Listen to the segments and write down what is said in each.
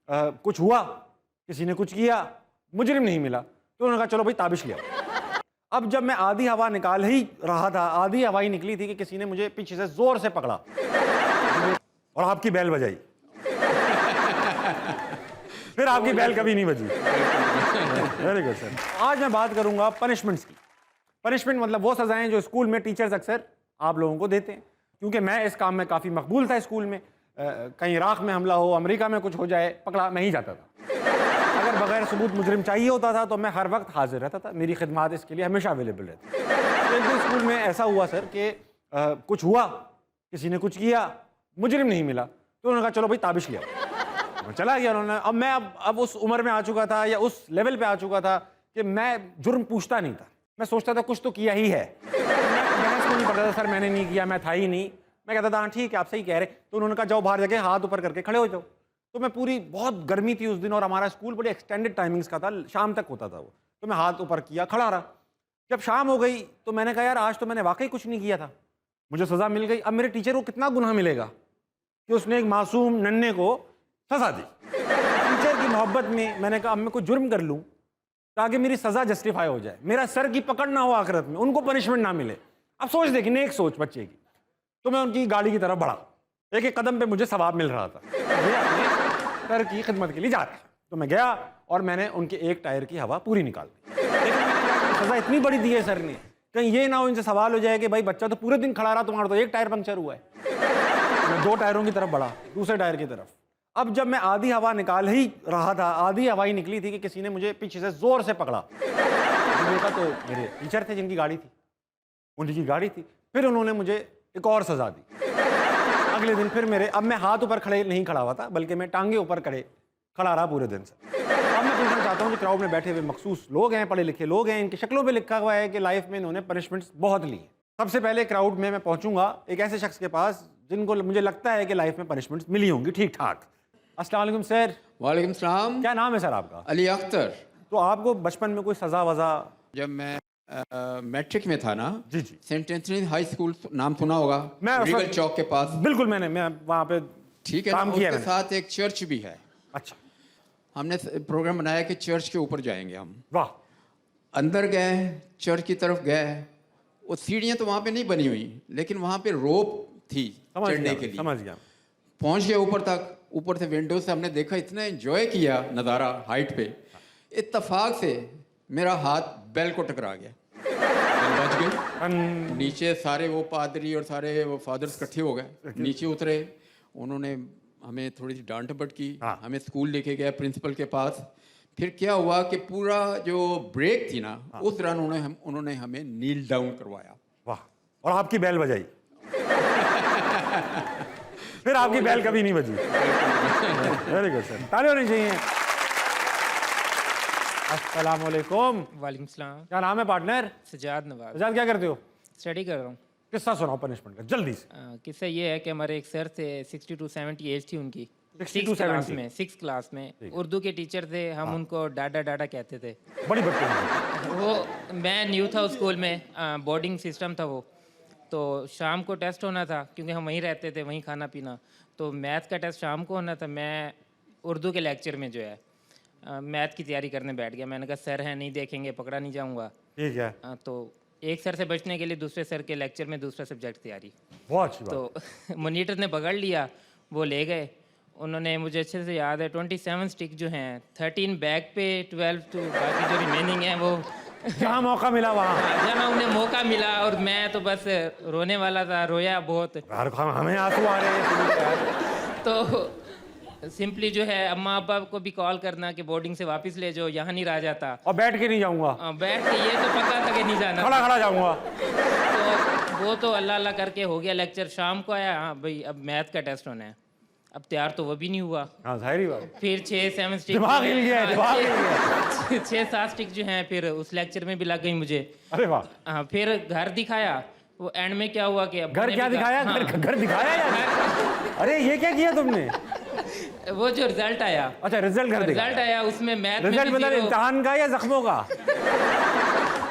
कुछ हुआ, किसी ने कुछ किया, मुजरिम नहीं मिला, तो उन्होंने कहा चलो भाई ताबिश लिया। अब जब मैं आधी हवा निकाल ही रहा था, आधी हवा ही निकली थी कि किसी ने मुझे पीछे से जोर से पकड़ा और आपकी बैल बजाई। फिर आपकी बैल कभी नहीं बजी। Very good sir. आज मैं बात करूंगा पनिशमेंट्स की। पनिशमेंट मतलब वो सजाएं जो स्कूल में टीचर्स अक्सर आप लोगों को देते हैं। क्योंकि मैं इस काम में काफ़ी मकबूल था स्कूल में, कहीं इराक में हमला हो, अमेरिका में कुछ हो जाए, पकड़ा मैं ही जाता था। अगर बगैर सबूत मुजरिम चाहिए होता था तो मैं हर वक्त हाजिर रहता था, मेरी खिदमात इसके लिए हमेशा अवेलेबल रहती। एक दिन स्कूल में ऐसा हुआ सर कि कुछ हुआ, किसी ने कुछ किया, मुजरिम नहीं मिला, तो उन्होंने कहा चलो भाई ताबिश लिया। मैं चला गया उन्होंने। अब मैं अब उस उम्र में आ चुका था या उस लेवल पे आ चुका था कि मैं जुर्म पूछता नहीं था, मैं सोचता था कुछ तो किया ही है। मैं बहस में नहीं पड़ता था, सर मैंने नहीं किया, मैं था ही नहीं। मैं कहता था हाँ ठीक है आप सही कह रहे। तो उन्होंने कहा जाओ बाहर जाके हाथ ऊपर करके खड़े हो जाओ। तो मैं पूरी, बहुत गर्मी थी उस दिन और हमारा स्कूल बड़ी एक्सटेंडेड टाइमिंग्स का था, शाम तक होता था वो। तो मैं हाथ ऊपर किया, खड़ा रहा। जब शाम हो गई तो मैंने कहा यार आज तो मैंने वाकई कुछ नहीं किया था, मुझे सज़ा मिल गई। अब मेरे टीचर को कितना गुनाह मिलेगा कि उसने एक मासूम नन्हे को सज़ा दी। टीचर की मोहब्बत में मैंने कहा अब मैं कोई जुर्म कर लूँ ताकि मेरी सज़ा जस्टिफाई हो जाए, मेरा सर की पकड़ ना हो आखिरत में, उनको पनिशमेंट ना मिले। अब सोच देखिए, नेक सोच बच्चे की। तो मैं उनकी गाड़ी की तरफ बढ़ा, एक एक कदम पे मुझे सवाब मिल रहा था, ये अपने सर की खिदमत के लिए जा रहा है। तो मैं गया और मैंने उनके एक टायर की हवा पूरी निकाल दी। लेकिन सज़ा इतनी बड़ी दी है सर ने, कहीं ये ना हो इनसे सवाल हो जाए कि भाई बच्चा तो पूरे दिन खड़ा रहा, तुम्हारा तो एक टायर पंक्चर हुआ है। मैं दो टायरों की तरफ बढ़ा, दूसरे टायर की तरफ। अब जब मैं आधी हवा निकाल ही रहा था, आधी हवा ही निकली थी कि किसी ने मुझे पीछे से जोर से पकड़ा। देखा तो मेरे टीचर थे जिनकी गाड़ी थी, उनकी गाड़ी थी। फिर उन्होंने मुझे एक और सजा दी। अगले दिन फिर मेरे, अब मैं हाथ ऊपर खड़े नहीं खड़ा हुआ था, बल्कि मैं टांगे ऊपर खड़ा रहा पूरे दिन से। अब मैं पूछना चाहता हूँ कि क्राउड में बैठे हुए मखसूस लोग हैं, पढ़े लिखे लोग हैं, इनकी शक्लों पे लिखा हुआ है कि लाइफ में इन्होंने पनिशमेंट्स बहुत ली हैं। सबसे पहले क्राउड में मैं पहुंचूंगा एक ऐसे शख्स के पास जिनको मुझे लगता है कि लाइफ में पनिशमेंट्स मिली होंगी ठीक ठाक। अस्सलाम वालेकुम सर। वालेकुम सलाम। क्या नाम है सर आपका? अली अख्तर। तो आपको बचपन में कोई सजा वजा? जब मैं मैट्रिक में था ना, जी जी, सेंट एंथनी हाई स्कूल नाम सुना होगा, मैं रीगल चौक के पास। बिल्कुल, मैं वहाँ पे ठीक है काम ना, किया उसके मैंने। साथ एक चर्च भी है। अच्छा, हमने प्रोग्राम बनाया कि चर्च के ऊपर जाएंगे हम। वाह। अंदर गए, चर्च की तरफ गए। वो सीढ़ियाँ तो वहाँ पे नहीं बनी हुई, लेकिन वहाँ पे रोप थी चढ़ने के लिए। समझ गया। पहुँच गए ऊपर तक। ऊपर से विंडो से हमने देखा, इतना एंजॉय किया नज़ारा हाइट पे। इत्तफाक से मेरा हाथ बेल को टकरा गया, बेल बच गई। नीचे सारे वो पादरी और सारे वो फादर्स इकट्ठे हो गए, नीचे उतरे। उन्होंने हमें थोड़ी सी डांट डपट की। हाँ। हमें स्कूल लेके गया प्रिंसिपल के पास। फिर क्या हुआ कि पूरा जो ब्रेक थी ना, उस दौरान उन्होंने हमें नील डाउन करवाया। वाह। और आपकी बैल बजाई। फिर आपकी बैल कभी नहीं बजी। वेरी गुड सर, ताली होनी चाहिए। अस्सलाम वालेकुम। वालेकुम सलाम। क्या नाम है पार्टनर? सजाद नवाज। सजाद क्या करते हो? स्टडी कर रहा हूँ। किस्सा सुनाओ पनिशमेंट का जल्दी से। किस्सा ये है कि हमारे एक सर थे, 60 to 70 एज थी उनकी। 60 to 70 सिक्स क्लास में उर्दू के टीचर थे। हम उनको डाडा डाडा कहते थे। बड़ी बच्चे। वो मैं न्यू था उस स्कूल में, बोर्डिंग सिस्टम था वो। तो शाम को टेस्ट होना था, क्योंकि हम वहीं रहते थे, वहीं खाना पीना। तो मैथ का टेस्ट शाम को होना था। मैं उर्दू के लेक्चर में जो है मैथ की तैयारी करने बैठ गया। मैंने कहा सर है नहीं देखेंगे, पकड़ा नहीं जाऊँगा। ठीक है। तो एक सर से बचने के लिए दूसरे सर के लेक्चर में दूसरा सब्जेक्ट तैयारी। बहुत अच्छी बात। तो मॉनिटर ने पकड़ लिया, वो ले गए। उन्होंने, मुझे अच्छे से याद है, 27 स्टिक जो हैं, 13 बैक पे, 12 तो बाकी जो रिमेनिंग है वो जहाँ मौका मिला वहाँ। जहाँ उन्हें मौका मिला। और मैं तो बस रोने वाला था, रोया बहुत। हमें आंसू आ रहे हैं। तो सिंपली जो है अम्मा अब्बा को भी कॉल करना कि बोर्डिंग से वापस ले जाओ, यहाँ नहीं रहा जाता। और बैठ के नहीं जाऊंगा, बैठ के ये तो पक्का था कि नहीं जाना, खड़ा खड़ा जाऊंगा। तो वो तो अल्लाह अल्लाह करके हो गया लेक्चर। शाम को आया, हाँ भाई अब मैथ का टेस्ट होना है। अब तैयार तो वो भी नहीं हुआ। हाँ जाहिर बात। फिर 6-7 स्टिक, दिमाग हिल गया, दिमाग हिल गया। 6-7 स्टिक जो हैं फिर उस लेक्चर में भी लग गई मुझे। अरे वाह। हाँ, फिर घर दिखाया। वो एंड में क्या हुआ कि घर क्या दिखाया? हाँ, घर दिखाया यार? अरे ये क्या किया तुमने? वो जो रिजल्ट आया। अच्छा, रिजल्ट घर दिखाया। रिजल्ट आया, उसमें मैथ में रिजल्ट भी मतलब zero। इम्तिहान का या जख्मों का?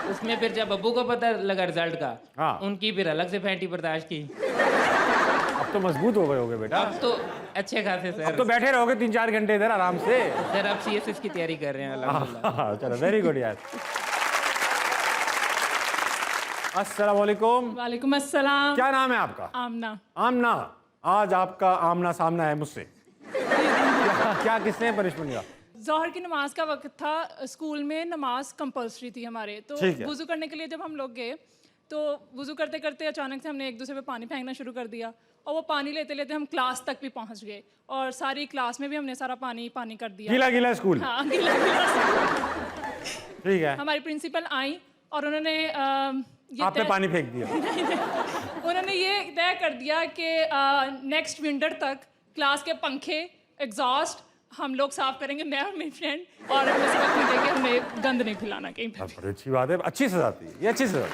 उसमें फिर जब अब्बू को पता लगा रिजल्ट का, हाँ। उनकी फिर अलग से फैंटी बर्दाश्त की। अब तो मजबूत हो गए होगे बेटा। अब तो अच्छे खासे अब सर। तो बैठे रहोगे 3-4 घंटे इधर आराम से। सर अब CSS की तैयारी कर रहे हैं अल्हम्दुलिल्लाह। चलो वेरी गुड यार। अस्सलाम वालेकुम। वालेकुम अस्सलाम। क्या नाम है आपका? आमना। आमना। आज आपका आमना सामना है मुझसे। क्या किसने पनिशमेंट दिया? ज़ोहर की नमाज का वक्त था, स्कूल में नमाज कंपलसरी थी हमारे, तो ठीक है। वुज़ू करने के लिए जब हम लोग गए तो वुज़ू करते करते अचानक से हमने एक दूसरे पे पानी फेंकना शुरू कर दिया, और वो पानी लेते लेते हम क्लास तक भी पहुंच गए, और सारी क्लास में भी हमने सारा पानी पानी कर दिया। गीला गीला स्कूल। हाँ, गीला गीला। ठीक है। हमारी प्रिंसिपल आई और उन्होंने आप पे पानी फेंक दिया। उन्होंने ये तय कर दिया कि नेक्स्ट विंटर तक क्लास के पंखे, एग्जॉस्ट हम लोग साफ करेंगे, मैं और मेरी फ्रेंड, और हमें सबक मिलेगा कि हमें गंद नहीं फैलाना कहीं पे। बड़ी अच्छी बात है, अच्छी सजा थी ये, अच्छी सजा।